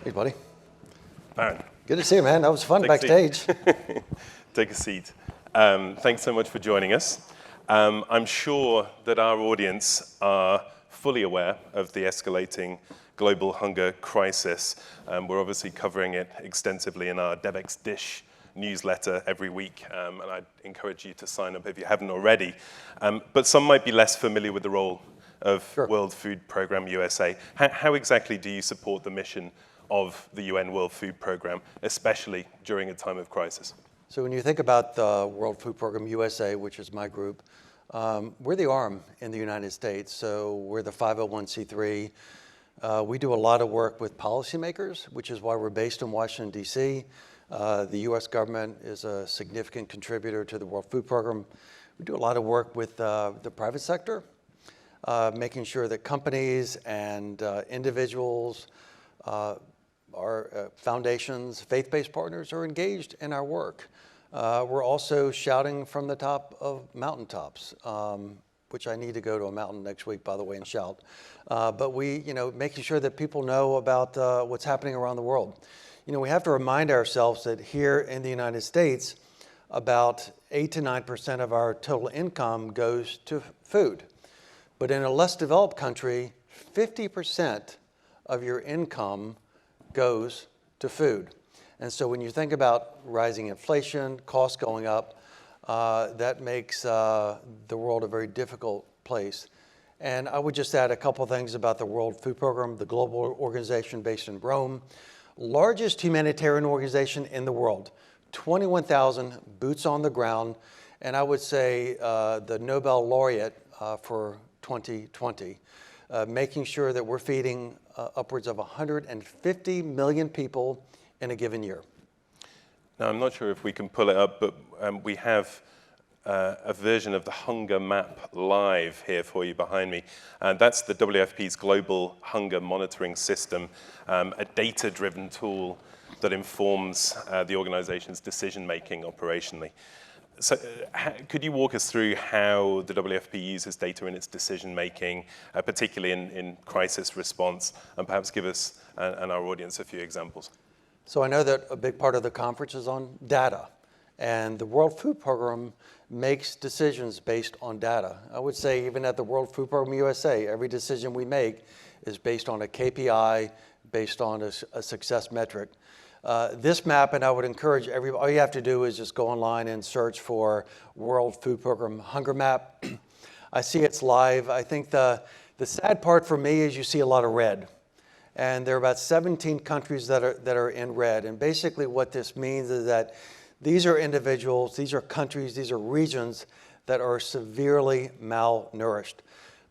Hey, buddy. Baron. Good to see you, man. That was fun backstage. Take a seat. Thanks so much for joining us. I'm sure that our audience are fully aware of the escalating global hunger crisis. We're obviously covering it extensively in our Devex Dish newsletter every week, and I'd encourage you to sign up if you haven't already. But some might be less familiar with the role of World Food Programme USA. How exactly do you support the mission of the UN World Food Programme, especially during a time of crisis? So when you think about the World Food Programme USA, which is my group, we're the arm in the United States. So we're the 501c3. We do a lot of work with policymakers, which is why we're based in Washington, D.C. The U.S. government is a significant contributor to the World Food Programme. We do a lot of work with the private sector, making sure that companies and individuals, our foundations, faith-based partners are engaged in our work. We're also shouting from the top of mountaintops, which I need to go to a mountain next week, by the way, and shout. But making sure that people know about what's happening around the world. We have to remind ourselves that here in the United States, about 8 to 9% of our total income goes to food. But in a less developed country, 50% of your income goes to food. And so when you think about rising inflation, costs going up, that makes the world a very difficult place. And I would just add a couple things about the World Food Programme, the global organization based in Rome, largest humanitarian organization in the world, 21,000 boots on the ground, and I would say the Nobel laureate for 2020, making sure that we're feeding upwards of 150 million people in a given year. Now, I'm not sure if we can pull it up, but we have a version of the hunger map live here for you behind me. And that's the WFP's Global Hunger Monitoring System, a data-driven tool that informs the organization's decision-making operationally. So could you walk us through how the WFP uses data in its decision-making, particularly in crisis response, and perhaps give us and our audience a few examples? So I know that a big part of the conference is on data, and the World Food Programme makes decisions based on data. I would say even at the World Food Programme USA, every decision we make is based on a KPI, based on a success metric. This map, and I would encourage everybody, all you have to do is just go online and search for World Food Programme Hunger Map. I see it's live. I think the sad part for me is you see a lot of red. And there are about 17 countries that are in red. And basically what this means is that these are individuals, these are countries, these are regions that are severely malnourished.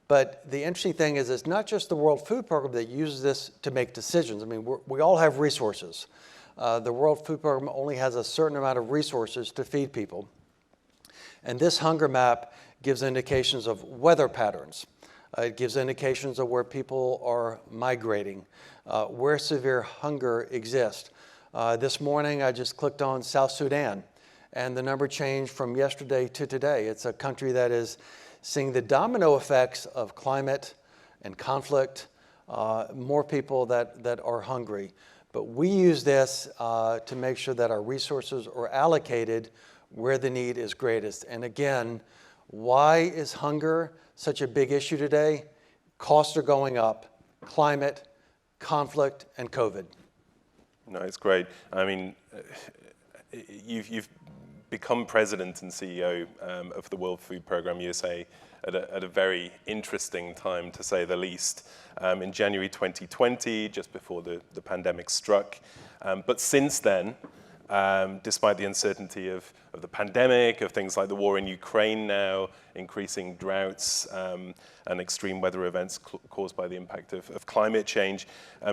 But the interesting thing is it's not just the World Food Programme that uses this to make decisions. I mean, we all have resources. The World Food Programme only has a certain amount of resources to feed people. And this hunger map gives indications of weather patterns. It gives indications of where people are migrating, where severe hunger exists. This morning, I just clicked on South Sudan, and the number changed from yesterday to today. It's a country that is seeing the domino effects of climate and conflict, more people that are hungry. But we use this to make sure that our resources are allocated where the need is greatest. And again, why is hunger such a big issue today? Costs are going up, climate, conflict, and COVID. No, it's great. I mean, you've become president and CEO of the World Food Programme USA at a very interesting time, to say the least. In January 2020, just before the pandemic struck. But since then, despite the uncertainty of the pandemic, of things like the war in Ukraine now, increasing droughts and extreme weather events caused by the impact of climate change,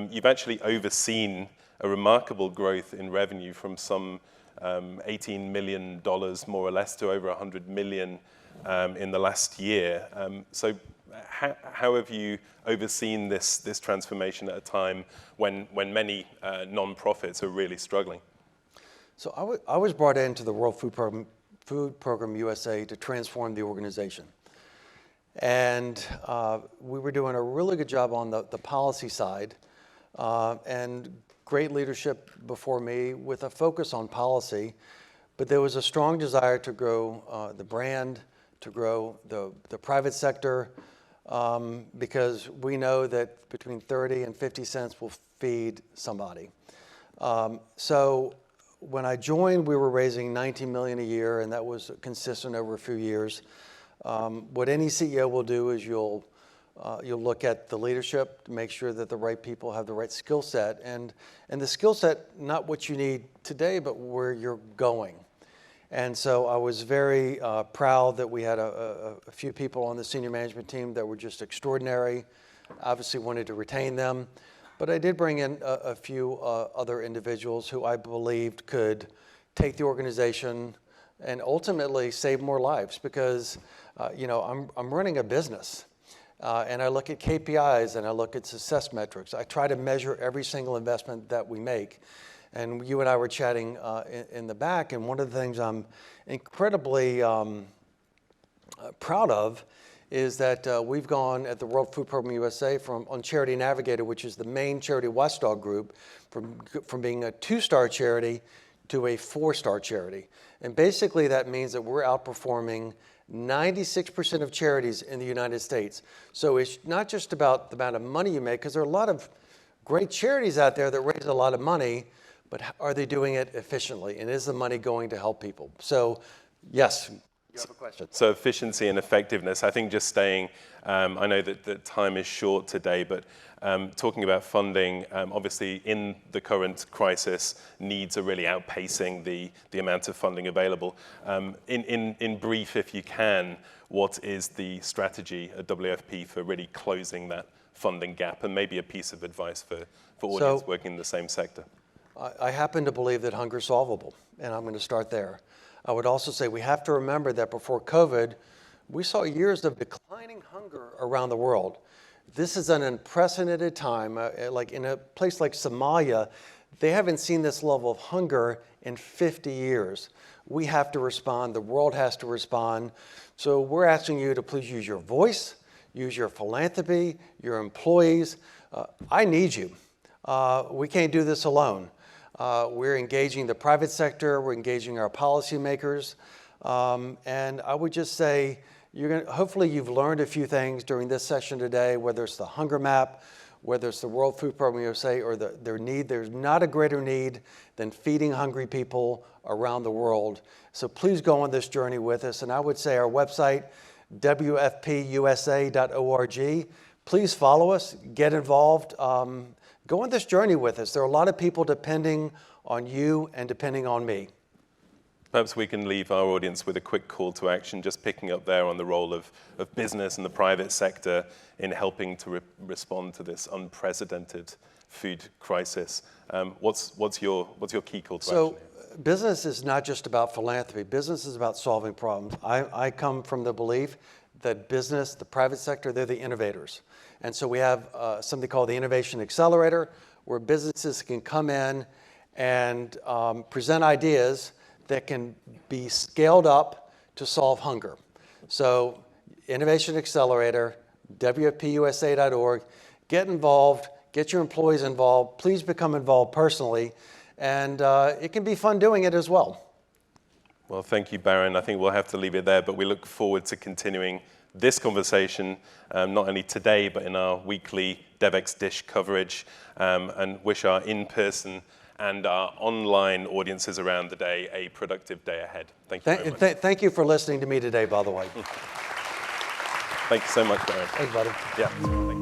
you've actually overseen a remarkable growth in revenue from some $18 million, more or less, to over $100 million in the last year. So how have you overseen this transformation at a time when many non-profits are really struggling? So I was brought into the World Food Programme USA to transform the organization. And we were doing a really good job on the policy side. And great leadership before me with a focus on policy, but there was a strong desire to grow the brand, to grow the private sector, because we know that between 30 and 50 cents will feed somebody. So when I joined, we were raising $19 million a year, and that was consistent over a few years. What any CEO will do is you'll look at the leadership to make sure that the right people have the right skill set, and the skill set, not what you need today, but where you're going. And so I was very proud that we had a few people on the senior management team that were just extraordinary. Obviously wanted to retain them, but I did bring in a few other individuals who I believed could take the organization and ultimately save more lives, because I'm running a business. And I look at KPIs and I look at success metrics. I try to measure every single investment that we make. And you and I were chatting in the back, and one of the things I'm incredibly proud of is that we've gone at the World Food Program USA on Charity Navigator, which is the main charity watchdog group, from being a 2-star charity to a 4-star charity. And basically that means that we're outperforming 96% of charities in the United States. So it's not just about the amount of money you make, because there are a lot of great charities out there that raise a lot of money, but are they doing it efficiently? And is the money going to help people? So yes, you have a question. So efficiency and effectiveness, I think just staying, I know that time is short today, but talking about funding, obviously in the current crisis, needs are really outpacing the amount of funding available. In brief, if you can, what is the strategy at WFP for really closing that funding gap, and maybe a piece of advice for audience working in the same sector? I happen to believe that hunger is solvable, and I'm going to start there. I would also say we have to remember that before COVID, we saw years of declining hunger around the world. This is an unprecedented time. Like in a place like Somalia, they haven't seen this level of hunger in 50 years. We have to respond. The world has to respond. So we're asking you to please use your voice, use your philanthropy, your employees. I need you. We can't do this alone. We're engaging the private sector, we're engaging our policymakers, and I would just say, hopefully you've learned a few things during this session today, whether it's the hunger map, whether it's the World Food Program USA, or their need. There's not a greater need than feeding hungry people around the world. So please go on this journey with us, and I would say our website, wfpusa.org. Please follow us, get involved. Go on this journey with us. There are a lot of people depending on you and depending on me. Perhaps we can leave our audience with a quick call to action, just picking up there on the role of business and the private sector in helping to respond to this unprecedented food crisis. What's your key call to action here? So business is not just about philanthropy. Business is about solving problems. I come from the belief that business, the private sector, they're the innovators. And so we have something called the Innovation Accelerator, where businesses can come in and present ideas that can be scaled up to solve hunger. So Innovation Accelerator, wfpusa.org, get involved, get your employees involved. Please become involved personally, and it can be fun doing it as well. Well, thank you, Baron. I think we'll have to leave it there, but we look forward to continuing this conversation, not only today, but in our weekly Devex Dish coverage, and wish our in-person and our online audiences around the day a productive day ahead. Thank you very much. Thank you for listening to me today, by the way. Thank you so much, Baron. Thanks, buddy. Yeah.